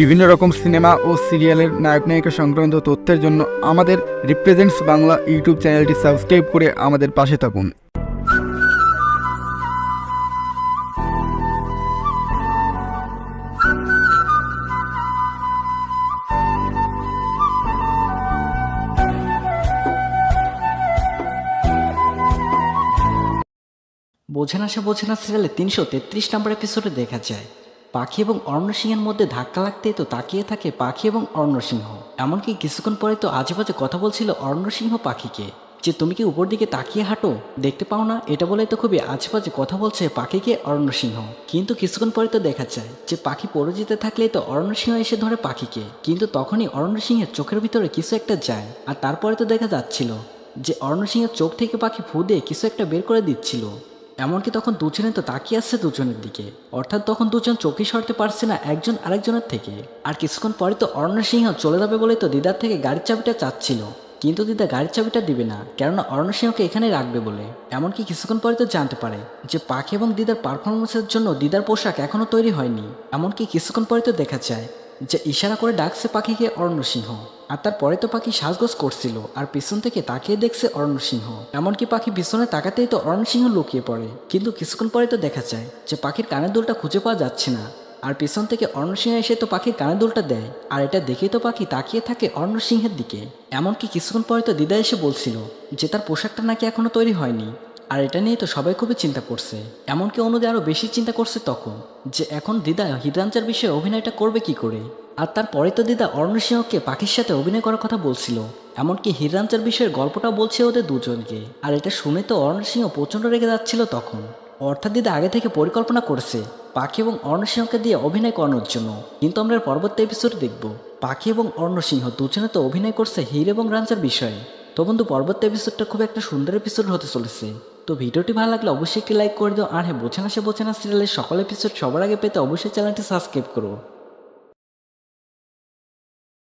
বিভিন্ন রকম সিনেমা ও সিরিয়ালের নায়ক নায়িকা সংক্রান্ত তথ্যের জন্য আমাদের রিপ্রেজেন্টস বাংলা ইউটিউব চ্যানেলটি সাবস্ক্রাইব করে আমাদের পাশে থাকুন। বোঝে না সে বোঝে না সিরিয়ালে ৩৩৩ নম্বর এপিসোডে দেখা যায় পাখি এবং অর্ণ সিংহের মধ্যে ধাক্কা লাগতেই তো তাকিয়ে থাকে পাখি এবং অর্ণ সিংহ। এমনকি কিছুক্ষণ পরে তো আজে বাজে কথা বলছিল অর্ণ সিংহ পাখিকে যে তুমি কি উপর দিকে তাকিয়ে হাঁটো, দেখতে পাও না? এটা বলে তো খুবই আজে বাজে কথা বলছে পাখিকে অর্ণ সিংহ। কিন্তু কিছুক্ষণ পরে তো দেখা যায় যে পাখি পড়ে যেতে থাকলেই তো অর্ণ সিংহ এসে ধরে পাখিকে, কিন্তু তখনই অর্ণ সিংহের চোখের ভিতরে কিছু একটা যায় আর তারপরে তো দেখা যাচ্ছিল যে অর্ণ সিংহের চোখ থেকে পাখি ফু দিয়ে কিছু একটা বের করে দিচ্ছিল। এমনকি তখন দুজনে তো তাকিয়ে আসছে দুজনের দিকে, অর্থাৎ তখন দুজন চোখে সরতে পারছে না একজন আরেকজনের থেকে। আর কিছুক্ষণ পরে তো অর্ণ সিংহ চলে যাবে বলে তো দিদার থেকে গাড়ির চাবিটা চাচ্ছিল, কিন্তু দিদা গাড়ির চাবিটা দিবে না, কেননা অর্ণ সিংহকে এখানেই রাখবে বলে। এমনকি কিছুক্ষণ পরে তো জানতে পারে যে পাখি এবং দিদার পারফরমেন্সের জন্য দিদার পোশাক এখনো তৈরি হয়নি। এমনকি কিছুক্ষণ পরে তো দেখা যায় যে ইশারা করে ডাকছে পাখিকে অর্ণ সিংহ, আর তারপরে তো পাখি সাজগোজ করছিল আর পিছন থেকে তাকিয়ে দেখছে অর্ণ সিংহ। এমনকি পাখি পিছনে তাকাতেই তো অর্ণ সিংহ লুকিয়ে পড়ে, কিন্তু কিছুক্ষণ পরে তো দেখা যায় যে পাখির কানের দুলটা খুঁজে পাওয়া যাচ্ছে না, আর পিছন থেকে অর্ণ সিংহ এসে তো পাখির কানের দুলটা দেয়, আর এটা দেখেই তো পাখি তাকিয়ে থাকে অর্ণ সিংহের দিকে। এমনকি কিছুক্ষণ পরে তো দিদা এসে বলছিল যে তার পোশাকটা নাকি এখনো তৈরি হয়নি, আর এটা নিয়ে তো সবাই খুবই চিন্তা করছে। এমনকি অনুদি আরও বেশি চিন্তা করছে তখন যে এখন দিদা হিরাঞ্চার বিষয়ে অভিনয়টা করবে কি করে। আর তারপরে তো দিদা অর্ণ সিংহকে পাখির সাথে অভিনয় করার কথা বলছিল, এমনকি হিরাঞ্চার বিষয়ের গল্পটা বলছে ওদের দুজনকে। আর এটা শুনে তো অর্ণ সিংহ প্রচণ্ড রেগে যাচ্ছিল তখন, অর্থাৎ দিদা আগে থেকে পরিকল্পনা করেছে পাখি এবং অর্ণ সিংহকে দিয়ে অভিনয় করানোর জন্য। কিন্তু আমরা পরবর্তী এপিসোড দেখব পাখি এবং অর্ণ সিংহ দুজনে তো অভিনয় করছে হির এবং রাঞ্চার বিষয়ে। তো বন্ধু, পরবর্তী এপিসোডটা খুব একটা সুন্দর এপিসোড হতে চলেছে। তো ভিডিওটি ভালো লাগলে অবশ্যই একটি লাইক করে দাও, আর হ্যাঁ, বোঝে না সে বোঝে না সিরিয়ালের সকল এপিসোড সবার আগে পেতে অবশ্যই চ্যানেলটি সাবস্ক্রাইব করো।